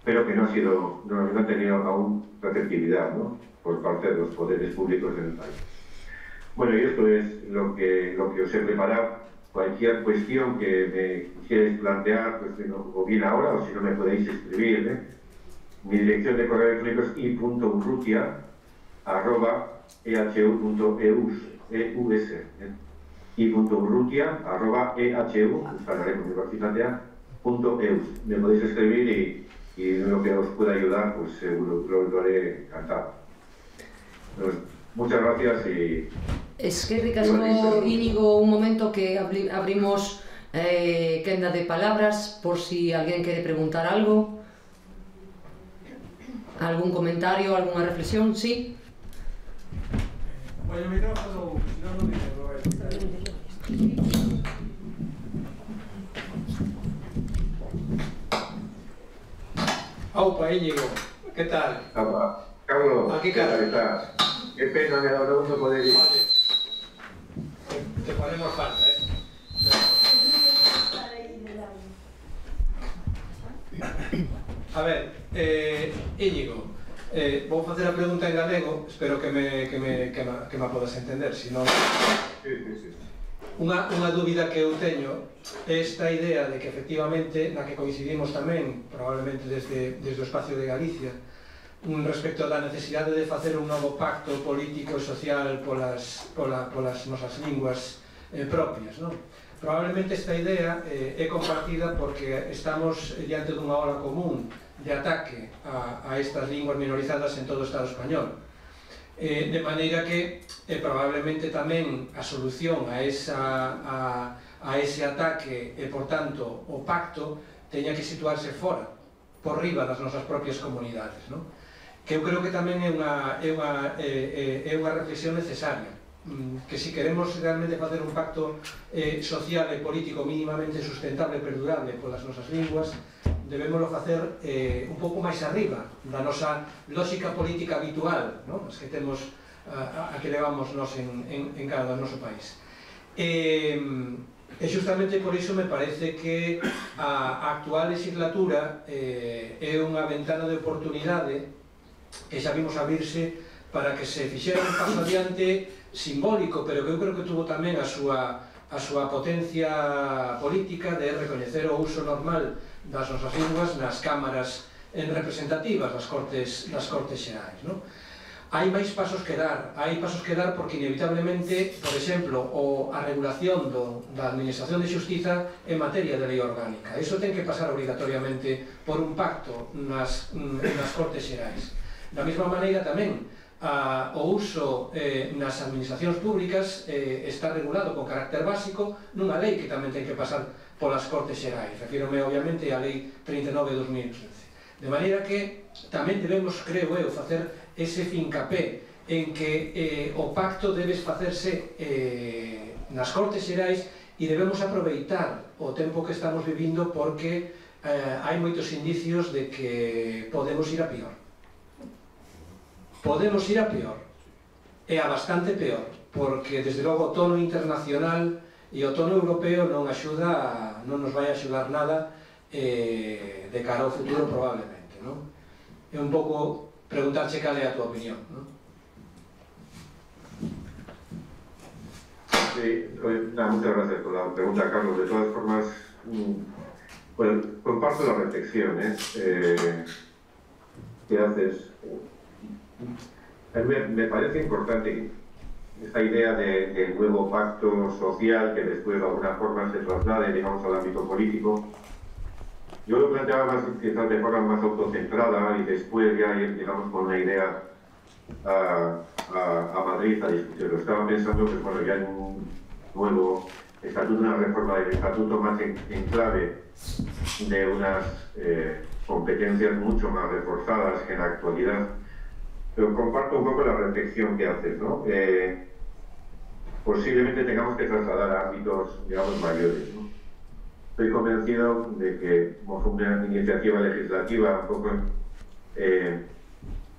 B: pero que no ha tenido aún receptividad, ¿no?, por parte de los poderes públicos en el país. Bueno, y esto es lo que os he preparado. Cualquier cuestión que me quisierais plantear, pues, o bien ahora, o si no me podéis escribir, Mi dirección de correo electrónico es i.urrutia@ehu.eus, i.urrutia@ehu.eus. Me podéis escribir y lo que os pueda ayudar, pues seguro lo haré encantado. Pues, muchas gracias y...
A: Es que ricasco, Íñigo, un momento que abrimos quenda de palabras por si alguien quiere preguntar algo. ¿Algún comentario, alguna reflexión? ¿Sí?
C: Oye, micrófono, si no, no dice, Aupa, Íñigo, ¿qué tal?
B: Aupa. Carlos,
C: aquí,
B: ¿qué tal estás? Qué pena me da ahora uno poder ir.
C: Oye, te ponemos falta, A ver, Íñigo, vou facer a pregunta en galego, espero que me podas entender, se non...
B: Sí.
C: Unha dúbida que eu teño é esta idea de que efectivamente, na que coincidimos tamén, probablemente desde o espacio de Galicia, respecto da necesidade de facer un novo pacto político e social polas nosas linguas propias, non? Probablemente esta idea é compartida porque estamos diante dunha ola común de ataque a estas linguas minorizadas en todo o Estado español. De maneira que probablemente tamén a solución a ese ataque e, por tanto, o pacto teña que situarse fora, por riba das nosas propias comunidades, non? Que eu creo que tamén é unha reflexión necesaria, que se queremos realmente facer un pacto social e político mínimamente sustentable e perdurable polas nosas linguas, debémoslo facer un pouco máis arriba da nosa lógica política habitual, as que temos, a que levamos nos en cada noso país. E justamente por iso me parece que a actual legislatura é unha ventana de oportunidade que xa vimos abrirse para que se fixera un paso adiante simbólico, pero que eu creo que tuvo tamén a súa potencia política de recoñecer o uso normal das nosas linguas nas cámaras representativas das Cortes Xerais. Hai máis pasos que dar, porque inevitablemente, por exemplo, a regulación da Administración de Xustiza en materia de lei orgánica. Iso ten que pasar obrigatoriamente por un pacto nas Cortes Xerais. Da mesma maneira tamén, o uso nas administracións públicas está regulado con carácter básico nunha lei que tamén ten que pasar polas Cortes Xerais. Refírome, obviamente, á Lei 39 de 2015. De maneira que tamén debemos, creo eu, facer ese fincapé en que o pacto debe facerse nas Cortes Xerais e debemos aproveitar o tempo que estamos vivindo porque hai moitos indicios de que podemos ir a pior. Podemos ir a pior, e a bastante peor, porque desde logo o tono internacional e o tono europeo non nos vai axudar nada de cara ao futuro probablemente, non? É un pouco preguntarche cal é a tua opinión, non?
B: Sí, muchas gracias por la pregunta, Carlos. De todas formas, bueno, comparto la reflexión que haces. Me parece importante esta idea de nuevo pacto social que después de alguna forma se traslade, digamos, al ámbito político. Yo lo planteaba más, quizás de forma más autocentrada y después ya ir, digamos, con una idea a Madrid a discutirlo. Estaba pensando que, bueno, ya en un nuevo estatuto, una reforma del estatuto más en clave de unas competencias mucho más reforzadas que en la actualidad, pero comparto un poco la reflexión que haces, ¿no? Posiblemente tengamos que trasladar a ámbitos, digamos, mayores, ¿no? Estoy convencido de que como una iniciativa legislativa un poco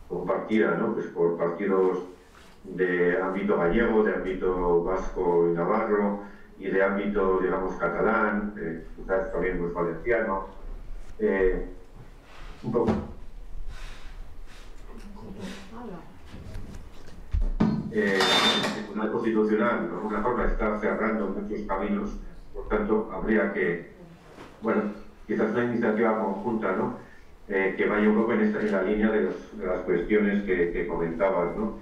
B: compartida, ¿no? Pues por partidos de ámbito gallego, de ámbito vasco y navarro y de ámbito, digamos, catalán, quizás también pues, valenciano, un poco. El Tribunal Constitucional de alguna forma está cerrando muchos caminos, por tanto habría que, bueno, quizás una iniciativa conjunta, ¿no? Que vaya un poco en la línea de las cuestiones que comentabas, ¿no?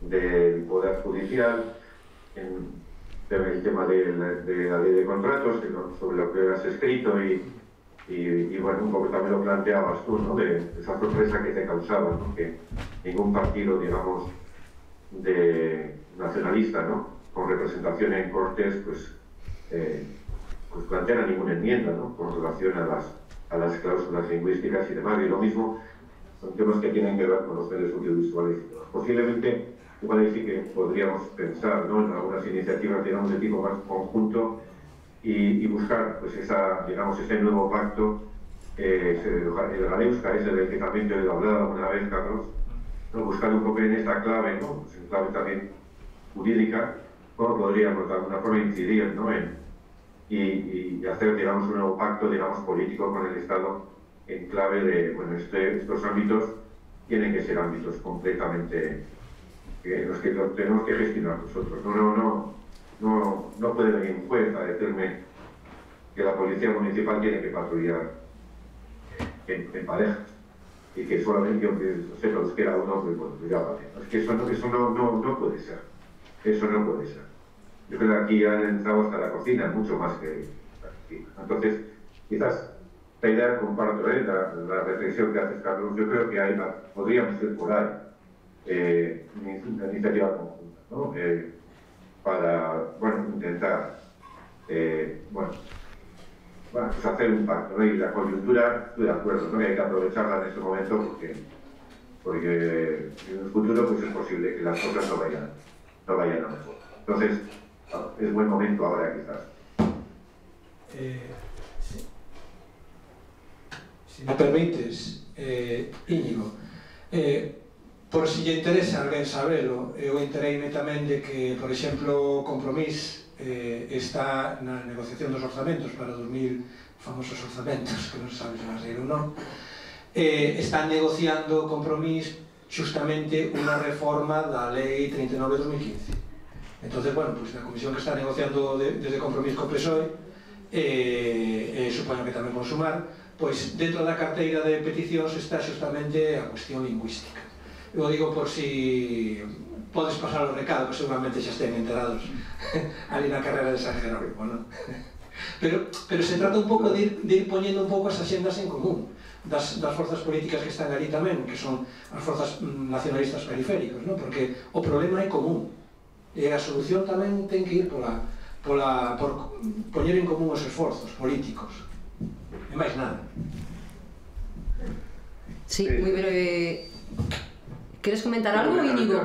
B: Del Poder Judicial, en el tema de la ley de contratos, sobre lo que has escrito y bueno, un poco también lo planteabas tú, ¿no? De esa sorpresa que te causaba, ¿no? Que ningún partido, digamos, de nacionalista, ¿no? Con representación en Cortes, pues planteara ninguna enmienda, ¿no? Con relación a las cláusulas lingüísticas y demás, y lo mismo son temas que tienen que ver con los medios audiovisuales. Posiblemente, igual ahí sí que podríamos pensar, ¿no? En algunas iniciativas, digamos, de tipo más conjunto y buscar, pues, ese nuevo pacto, el Galeuska, ese del que también te he hablado una vez, Carlos, ¿no? Buscar un poco en esta clave, ¿no? Pues en clave también jurídica, cómo podríamos de alguna forma incidir, ¿no? Y hacer, digamos, un nuevo pacto, digamos, político con el Estado en clave de, bueno, estos ámbitos tienen que ser ámbitos completamente los que tenemos que gestionar nosotros. No puede venir un juez a decirme que la policía municipal tiene que patrullar en parejas y que solamente aunque sepa euskera uno, pues bueno, ya vale. Es que eso no puede ser. Eso no puede ser. Yo creo que aquí han entrado hasta la cocina, mucho más que aquí. Entonces, quizás la idea comparto, la reflexión que haces, Carlos, yo creo que podríamos ir por ahí, una iniciativa conjunta, ¿no? Para, bueno, intentar, pues hacer un pacto, ¿no? Y la coyuntura, estoy de acuerdo, ¿no? Que hay que aprovecharla en ese momento porque en el futuro pues es posible que las cosas no vayan a mejor. Entonces, es buen momento ahora, quizás.
C: Sí. Si me permites, Íñigo, por si lle interesa alguén sabelo, eu entereime tamén de que, por exemplo, Compromís está na negociación dos orzamentos para 2000, famosos orzamentos, que non se sabe se van a seguir ou non, están negociando Compromís justamente unha reforma da Lei 39/2015. Entonces, bueno, pues na comisión que está negociando desde Compromís co PSOE, supoño que tamén con Sumar, pois dentro da carteira de peticións está justamente a cuestión lingüística. Eu digo por si podes pasar o recado, que seguramente xa estén enterados ali na carrera de San Jerónimo, non? Pero se trata un pouco de ir poñendo un pouco as axendas en común das forzas políticas que están ali tamén, que son as forzas nacionalistas periféricos, non? Porque o problema é común e a solución tamén ten que ir por poñer en común os esforzos políticos e máis nada.
A: Sí, moi breve. Queres comentar algo, Íñigo?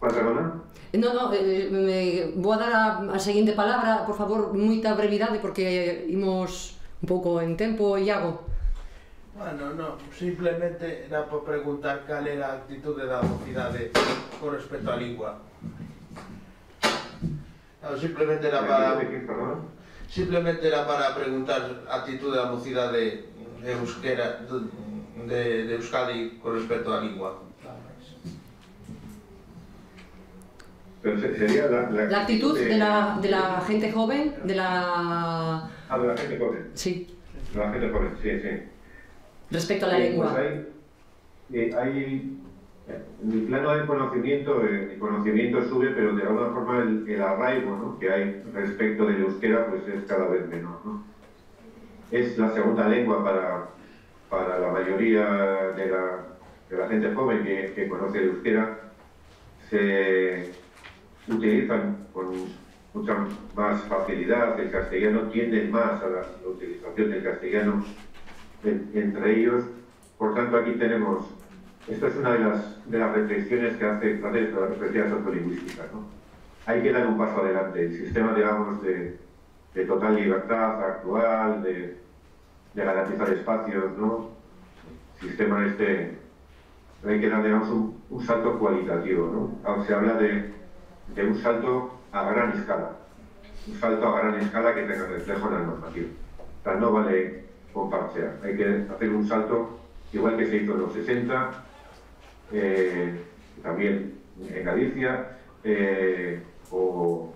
B: Perdona?
A: No, vou a dar a seguinte palabra, por favor, moita brevidade, porque imos un pouco en tempo, Iago.
D: Bueno, no, simplemente era por preguntar cal era a actitude da mocidade con respecto á lingua. No, simplemente era para preguntar a actitude da mocidade de euskera, de Euskadi con respecto á lingua.
B: Pero sería
A: la actitud de la gente joven, de la...
B: Ah, de la gente joven.
A: Sí.
B: De la gente joven, sí.
A: Respecto a la lengua.
B: Pues hay en el plano del conocimiento, el conocimiento sube, pero de alguna forma el arraigo, ¿no? Que hay respecto del euskera pues es cada vez menor, ¿no? Es la segunda lengua para la mayoría de la gente joven que conoce el euskera. Se utilizan con mucha más facilidad el castellano, tienden más a la utilización del castellano entre ellos. Por tanto, aquí tenemos Esto es una de las reflexiones que hace la perspectiva sociolingüística, ¿no? Hay que dar un paso adelante. El sistema, digamos, de total libertad actual, de garantizar espacios, ¿no? El sistema hay que dar, digamos, un salto cualitativo, ¿no? Se habla de un salto a gran escala. Un salto a gran escala que tenga reflejo en la normativa. O sea, no vale con parchear. Hay que hacer un salto igual que se hizo en los 60, también en Galicia, o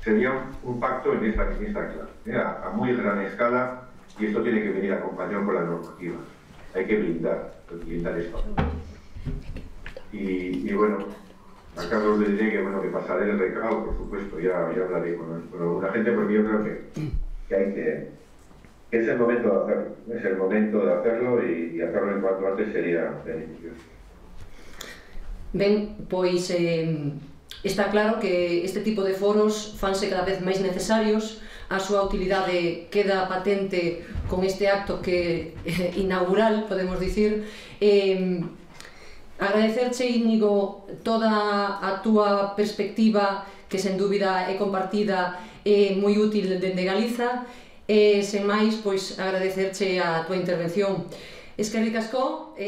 B: sería un pacto en esta clase, a muy gran escala, y esto tiene que venir acompañado con la normativa. Hay que blindar esto. Y bueno, a Carlos le diré que pasaré el recado, por supuesto, ya hablaré con la gente, porque yo creo que es el momento de hacerlo. Es el momento de hacerlo y hacerlo en cuanto antes sería beneficioso.
A: Ben, pois está claro que este tipo de foros fanse cada vez máis necesarios, a súa utilidade queda patente con este acto que inaugural, podemos dicir. Agradecerche, Íñigo, toda a túa perspectiva, que sen dúbida é compartida e moi útil dende Galiza, e sen máis, pois agradecerche a túa intervención. Eskerrik asko.